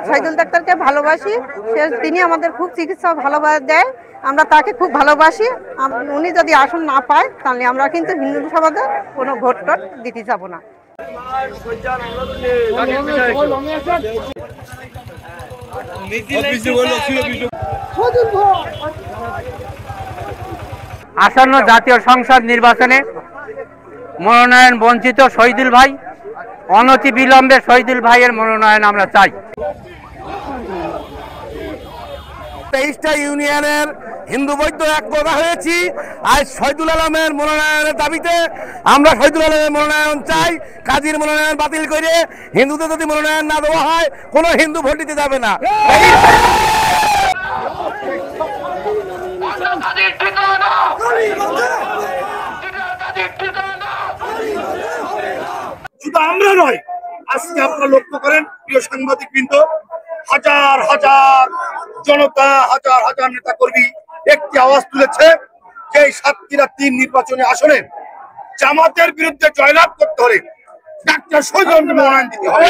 শহীদুল ডাক্তারকে ভালোবাসি। তিনি আমাদের খুব চিকিৎসা ভালো দেয়, আমরা তাকে খুব ভালোবাসি। উনি যদি আসন না পায় তাহলে আমরা কিন্তু হিন্দু সমাজে কোনো ভোট টোট দিতে যাব না। আসন্ন জাতীয় সংসদ নির্বাচনে মনোনয়ন বঞ্চিত শহীদুল ভাই, অনতি বিলম্বে শহীদুল ভাইয়ের মনোনয়ন আমরা চাই। 23টা ইউনিয়নের হিন্দু বৈদ্য এক কথা হয়েছি আজ শহীদুল আলমের মনোনয়নের দাবিতে। আমরা শহীদুল আলমের মনোনয়ন চাই। কাজীর মনোনয়ন বাতিল করে হিন্দুদের যদি মনোনয়ন না দেওয়া হয় কোনো হিন্দু ভোট দিতে যাবে না। শুধু আমরা নয়, আজকে আপনারা লক্ষ্য করেন প্রিয় সাংবাদিক বৃন্দ, হাজার হাজার জনতা, হাজার হাজার নেতা কর্মী একটি আওয়াজ তুলেছে যে সাতক্ষীরা 3 নির্বাচনী আসনে জামাতের বিরুদ্ধে জয়লাভ করতে হলে ডাক্তার শহীদুল আলমকে মনোনয়ন দিতে হবে।